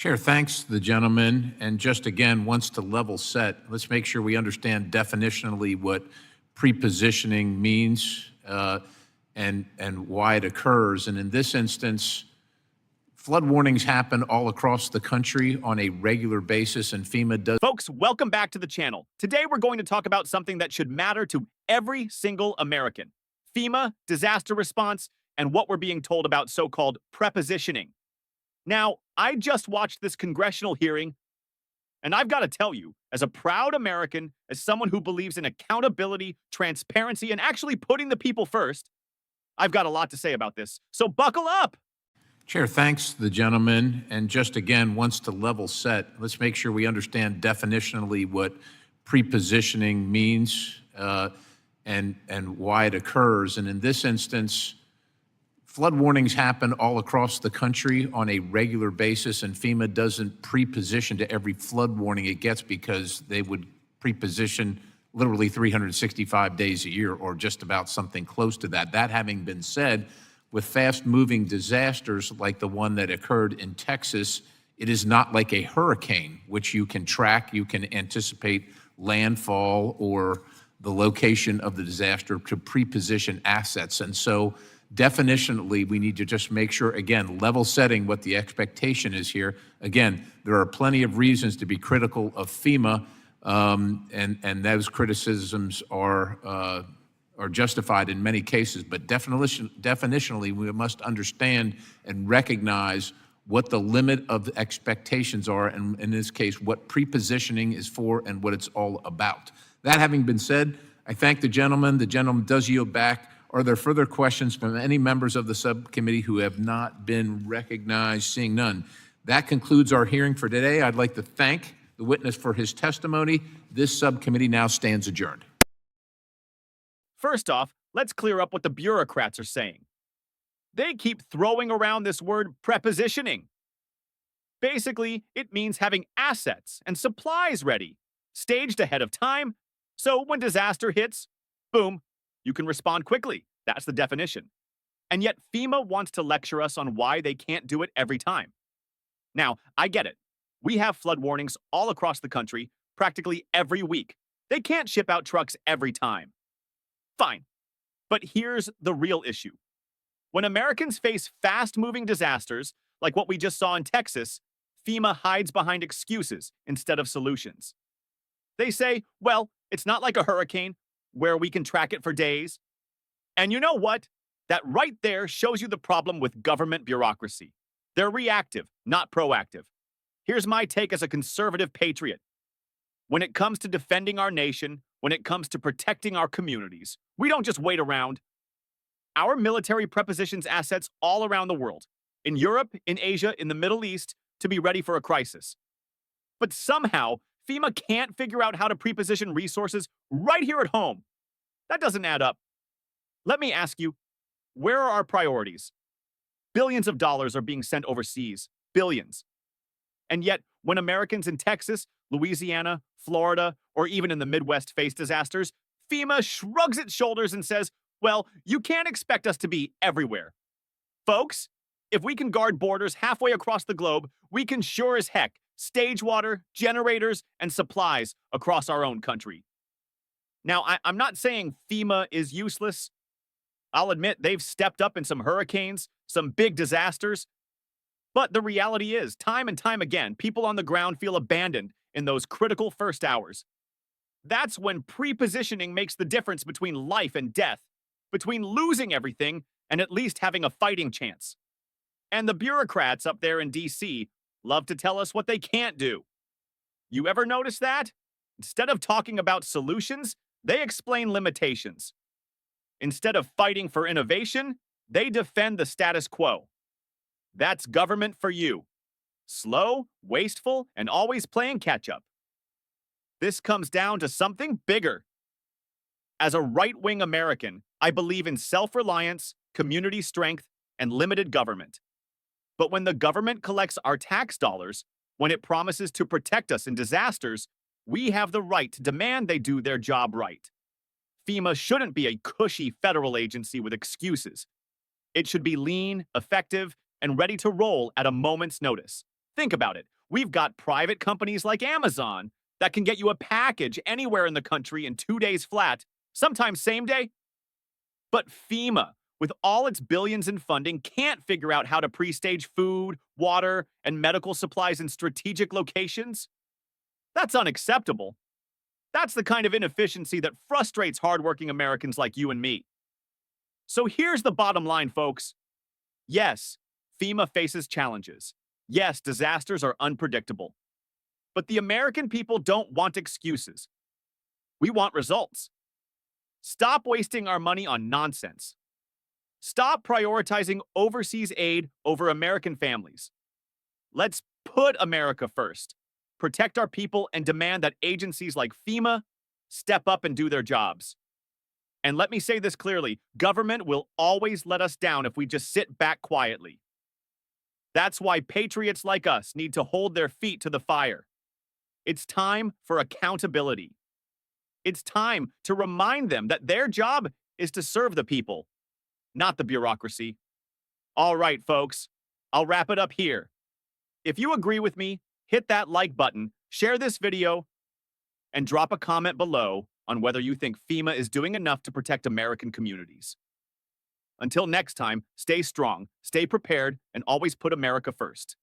Chair, thanks the gentleman. And just again, wants to level set, let's make sure we understand definitionally what prepositioning means and why it occurs. And in this instance, flood warnings happen all across the country on a regular basis, and FEMA does. Folks, welcome back to the channel. Today we're going to talk about something that should matter to every single American: FEMA, disaster response, and what we're being told about so-called prepositioning. Now, I just watched this congressional hearing, and I've got to tell you, as a proud American, as someone who believes in accountability, transparency, and actually putting the people first, I've got a lot to say about this. So buckle up! Chair, thanks the gentleman. And just again, wants to level set, let's make sure we understand definitionally what prepositioning means and why it occurs. And in this instance, flood warnings happen all across the country on a regular basis, and FEMA doesn't preposition to every flood warning it gets because they would preposition literally 365 days a year or just about something close to that. That having been said, with fast-moving disasters like the one that occurred in Texas, it is not like a hurricane, which you can track, you can anticipate landfall or the location of the disaster to preposition assets. And so definitionally, we need to just make sure, again, level setting what the expectation is here. Again, there are plenty of reasons to be critical of FEMA, and those criticisms are justified in many cases, but definitionally, we must understand and recognize what the limit of the expectations are, and in this case, what prepositioning is for and what it's all about. That having been said, I thank the gentleman. The gentleman does yield back. Are there further questions from any members of the subcommittee who have not been recognized? Seeing none. That concludes our hearing for today. I'd like to thank the witness for his testimony. This subcommittee now stands adjourned. First off, let's clear up what the bureaucrats are saying. They keep throwing around this word prepositioning. Basically, it means having assets and supplies ready, staged ahead of time, so when disaster hits, boom, you can respond quickly. That's the definition. And yet FEMA wants to lecture us on why they can't do it every time. Now, I get it. We have flood warnings all across the country, practically every week. They can't ship out trucks every time. Fine. But here's the real issue. When Americans face fast-moving disasters, like what we just saw in Texas, FEMA hides behind excuses instead of solutions. They say, well, it's not like a hurricane where we can track it for days. And you know what? That right there shows you the problem with government bureaucracy. They're reactive, not proactive. Here's my take as a conservative patriot. When it comes to defending our nation, when it comes to protecting our communities, we don't just wait around. Our military prepositions assets all around the world, in Europe, in Asia, in the Middle East, to be ready for a crisis. But somehow, FEMA can't figure out how to preposition resources right here at home. That doesn't add up. Let me ask you, where are our priorities? Billions of dollars are being sent overseas. Billions. And yet, when Americans in Texas, Louisiana, Florida, or even in the Midwest face disasters, FEMA shrugs its shoulders and says, well, you can't expect us to be everywhere. Folks, if we can guard borders halfway across the globe, we can sure as heck stage water, generators, and supplies across our own country. Now, I'm not saying FEMA is useless. I'll admit they've stepped up in some hurricanes, some big disasters. But the reality is, time and time again, people on the ground feel abandoned in those critical first hours. That's when prepositioning makes the difference between life and death, between losing everything and at least having a fighting chance. And the bureaucrats up there in D.C. love to tell us what they can't do. You ever notice that? Instead of talking about solutions, they explain limitations. Instead of fighting for innovation, they defend the status quo. That's government for you. Slow, wasteful, and always playing catch-up. This comes down to something bigger. As a right-wing American, I believe in self-reliance, community strength, and limited government. But when the government collects our tax dollars, when it promises to protect us in disasters, we have the right to demand they do their job right. FEMA shouldn't be a cushy federal agency with excuses. It should be lean, effective, and ready to roll at a moment's notice. Think about it. We've got private companies like Amazon that can get you a package anywhere in the country in 2 days flat, sometimes same day. But FEMA, with all its billions in funding, can't figure out how to pre-stage food, water, and medical supplies in strategic locations. That's unacceptable. That's the kind of inefficiency that frustrates hardworking Americans like you and me. So here's the bottom line, folks. Yes, FEMA faces challenges. Yes, disasters are unpredictable. But the American people don't want excuses. We want results. Stop wasting our money on nonsense. Stop prioritizing overseas aid over American families. Let's put America first, protect our people, and demand that agencies like FEMA step up and do their jobs. And let me say this clearly, government will always let us down if we just sit back quietly. That's why patriots like us need to hold their feet to the fire. It's time for accountability. It's time to remind them that their job is to serve the people, not the bureaucracy. All right, folks, I'll wrap it up here. If you agree with me, hit that like button, share this video, and drop a comment below on whether you think FEMA is doing enough to protect American communities. Until next time, stay strong, stay prepared, and always put America first.